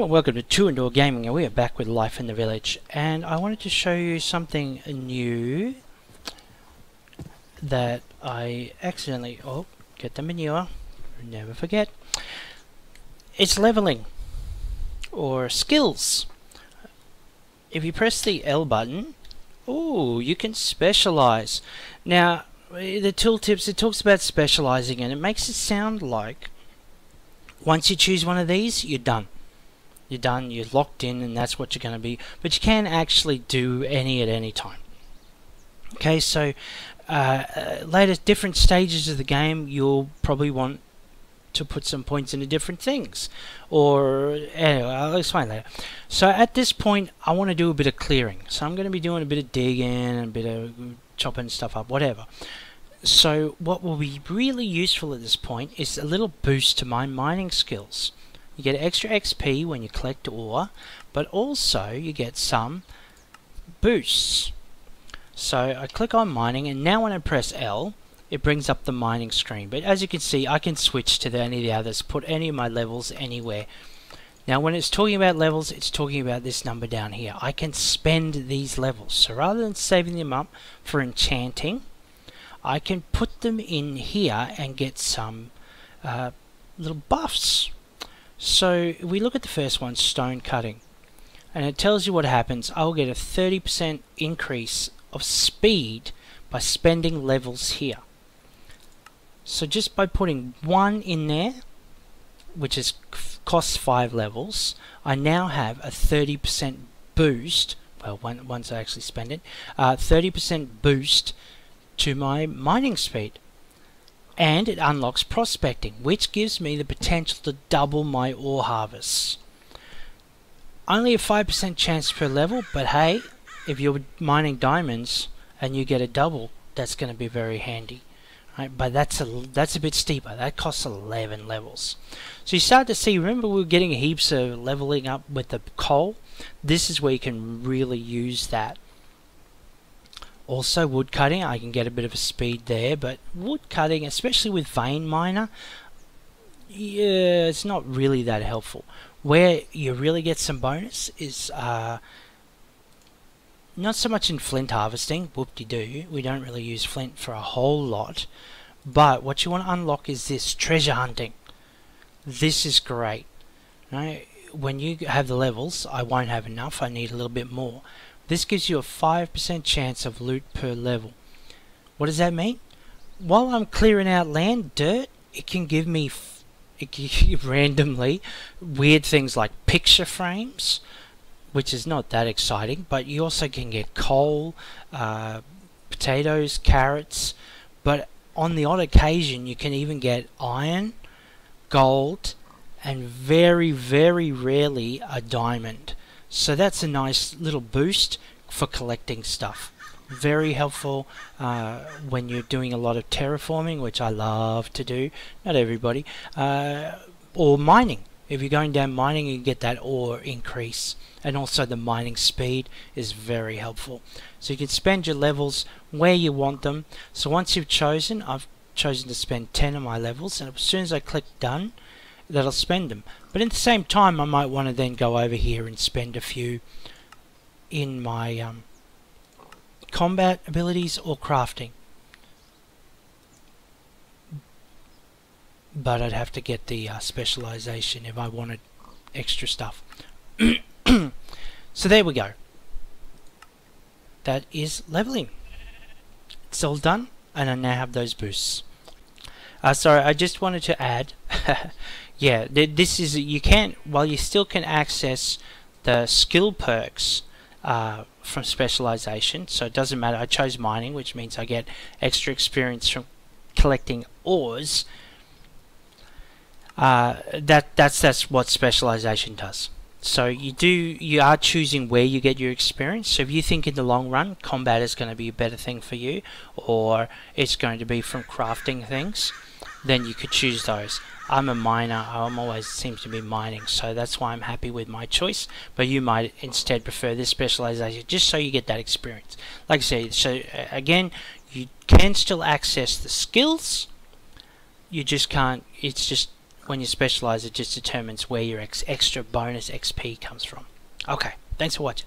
Hello and welcome to Two Indoor Gaming, and we are back with Life in the Village, and I wanted to show you something new that I accidentally, get the manure, never forget. It's leveling, or skills. If you press the L button, you can specialize. Now, the tooltips, it talks about specializing, and it makes it sound like once you choose one of these, you're done. You're done, you're locked in, and that's what you're going to be. But you can actually do any at any time. Okay, so later, different stages of the game, you'll probably want to put some points into different things. Or, anyway, I'll explain later. So at this point, I want to do a bit of clearing. So I'm going to be doing a bit of digging, a bit of chopping stuff up, whatever. So what will be really useful at this point is a little boost to my mining skills. You get extra XP when you collect ore, but also you get some boosts. So I click on mining, and now when I press L, it brings up the mining screen. But as you can see, I can switch to any of the others, put any of my levels anywhere. Now when it's talking about levels, it's talking about this number down here. I can spend these levels. So rather than saving them up for enchanting, I can put them in here and get some little buffs. So if we look at the first one, stone cutting, and it tells you what happens. I'll get a 30% increase of speed by spending levels here. So just by putting one in there, which is costs 5 levels, I now have a 30% boost. Well, once I actually spend it, 30% boost to my mining speed. And it unlocks prospecting, which gives me the potential to double my ore harvests. Only a 5% chance per level, but hey, if you're mining diamonds and you get a double, that's going to be very handy. Right? But that's a bit steeper. That costs 11 levels. So you start to see, remember we were getting heaps of leveling up with the coal? This is where you can really use that. Also wood cutting, I can get a bit of a speed there, but wood cutting, especially with vein miner, yeah, it's not really that helpful. Where you really get some bonus is not so much in flint harvesting, whoop-de-doo, we don't really use flint for a whole lot, but what you want to unlock is this, treasure hunting. This is great. Right? When you have the levels, I won't have enough, I need a little bit more. This gives you a 5% chance of loot per level. What does that mean? While I'm clearing out land, dirt, it can give me randomly weird things like picture frames, which is not that exciting, but you also can get coal, potatoes, carrots, but on the odd occasion you can even get iron, gold, and very, very rarely a diamond. So that's a nice little boost for collecting stuff. Very helpful when you're doing a lot of terraforming, which I love to do. Not everybody. Or mining. If you're going down mining, you get that ore increase. And also the mining speed is very helpful. So you can spend your levels where you want them. So once you've chosen, I've chosen to spend 10 of my levels, and as soon as I click done, that'll spend them. But at the same time, I might want to then go over here and spend a few in my combat abilities or crafting. But I'd have to get the specialization if I wanted extra stuff. So there we go. That is leveling. It's all done, and I now have those boosts. Sorry, I just wanted to add yeah, this is, you can, while you still can access the skill perks from specialization, so it doesn't matter, I chose mining, which means I get extra experience from collecting ores. That's what specialization does. So you are choosing where you get your experience. So if you think in the long run combat is going to be a better thing for you, or it's going to be from crafting things, then you could choose those. I'm a miner, I'm always seems to be mining, so that's why I'm happy with my choice, but you might instead prefer this specialization just so you get that experience. Like I said, so again, you can still access the skills, you just can't, it's just when you specialize, it just determines where your extra bonus XP comes from. Okay, thanks for watching.